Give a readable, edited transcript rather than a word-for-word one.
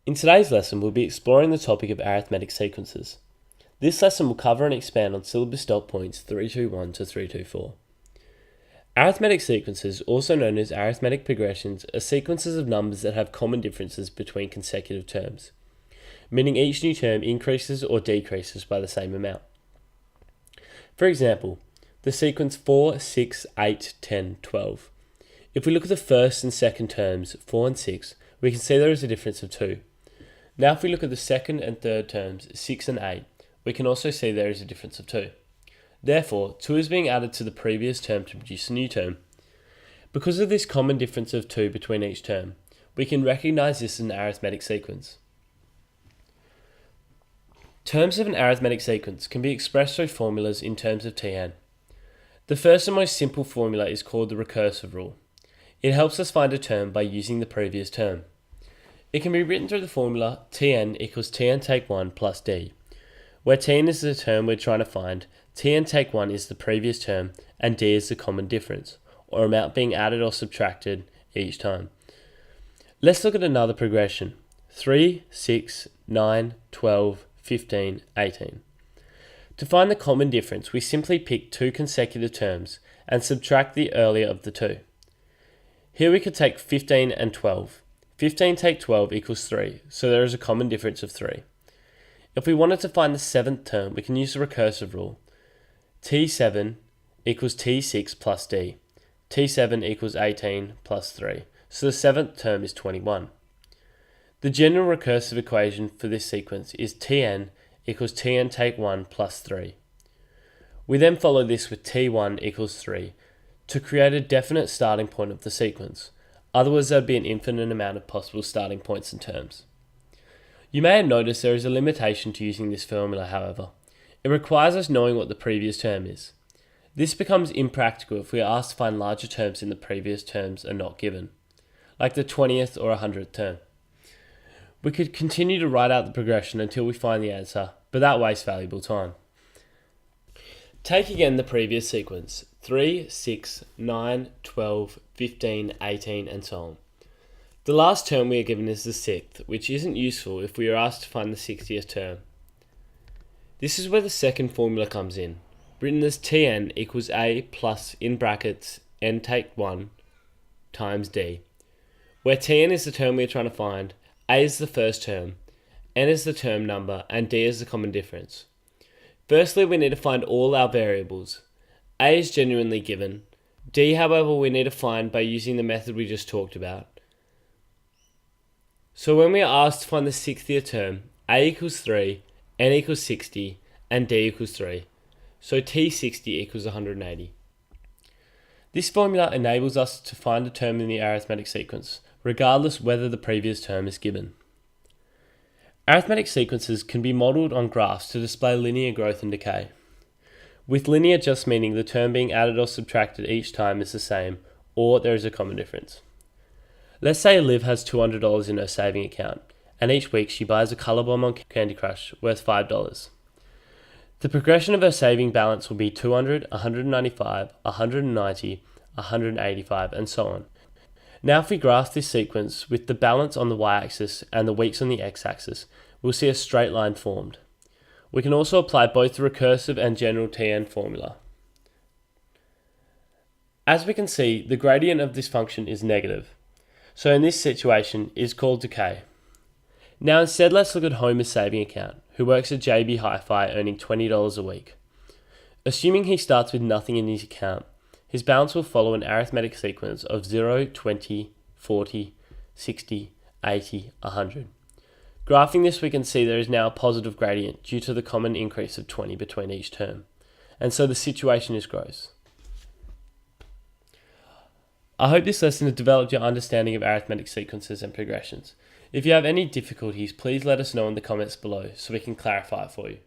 In today's lesson, we'll be exploring the topic of arithmetic sequences. This lesson will cover and expand on syllabus dot points 321 to 324. Arithmetic sequences, also known as arithmetic progressions, are sequences of numbers that have common differences between consecutive terms, meaning each new term increases or decreases by the same amount. For example, the sequence 4, 6, 8, 10, 12. If we look at the first and second terms, 4 and 6, we can see there is a difference of 2. Now if we look at the second and third terms, 6 and 8, we can also see there is a difference of 2. Therefore, 2 is being added to the previous term to produce a new term. Because of this common difference of 2 between each term, we can recognise this as an arithmetic sequence. Terms of an arithmetic sequence can be expressed through formulas in terms of Tn. The first and most simple formula is called the recursive rule. It helps us find a term by using the previous term. It can be written through the formula Tn equals Tn take 1 plus d, where Tn is the term we're trying to find, Tn take 1 is the previous term, and d is the common difference, or amount being added or subtracted each time. Let's look at another progression, 3, 6, 9, 12, 15, 18. To find the common difference, we simply pick two consecutive terms and subtract the earlier of the two. Here we could take 15 and 12. 15 take 12 equals 3, so there is a common difference of 3. If we wanted to find the seventh term, we can use the recursive rule. T7 equals T6 plus D. T7 equals 18 plus 3, so the seventh term is 21. The general recursive equation for this sequence is Tn equals Tn take 1 plus 3. We then follow this with T1 equals 3 to create a definite starting point of the sequence. Otherwise, there would be an infinite amount of possible starting points and terms. You may have noticed there is a limitation to using this formula, however. It requires us knowing what the previous term is. This becomes impractical if we are asked to find larger terms in the previous terms are not given, like the 20th or 100th term. We could continue to write out the progression until we find the answer, but that wastes valuable time. Take again the previous sequence, 3, 6, 9, 12, 15, 18, and so on. The last term we are given is the 6th, which isn't useful if we are asked to find the 60th term. This is where the second formula comes in, written as Tn equals A plus, in brackets, n take 1 times d, where Tn is the term we are trying to find, A is the first term, n is the term number, and d is the common difference. Firstly, we need to find all our variables. A is genuinely given. D, however, we need to find by using the method we just talked about. So when we are asked to find the 60th term, A equals 3, n equals 60, and d equals 3. So T60 equals 180. This formula enables us to find a term in the arithmetic sequence, regardless whether the previous term is given. Arithmetic sequences can be modelled on graphs to display linear growth and decay, with linear just meaning the term being added or subtracted each time is the same, or there is a common difference. Let's say Liv has $200 in her saving account, and each week she buys a colour bomb on Candy Crush worth $5. The progression of her saving balance will be 200, 195, 190, 185, and so on. Now if we graph this sequence with the balance on the y-axis and the weeks on the x-axis, we'll see a straight line formed. We can also apply both the recursive and general Tn formula. As we can see, the gradient of this function is negative, so in this situation is called decay. Now instead let's look at Homer's saving account, who works at JB Hi-Fi earning $20 a week. Assuming he starts with nothing in his account, his balance will follow an arithmetic sequence of 0, 20, 40, 60, 80, 100. Graphing this, we can see there is now a positive gradient due to the common increase of 20 between each term, and so the situation is gross. I hope this lesson has developed your understanding of arithmetic sequences and progressions. If you have any difficulties, please let us know in the comments below so we can clarify it for you.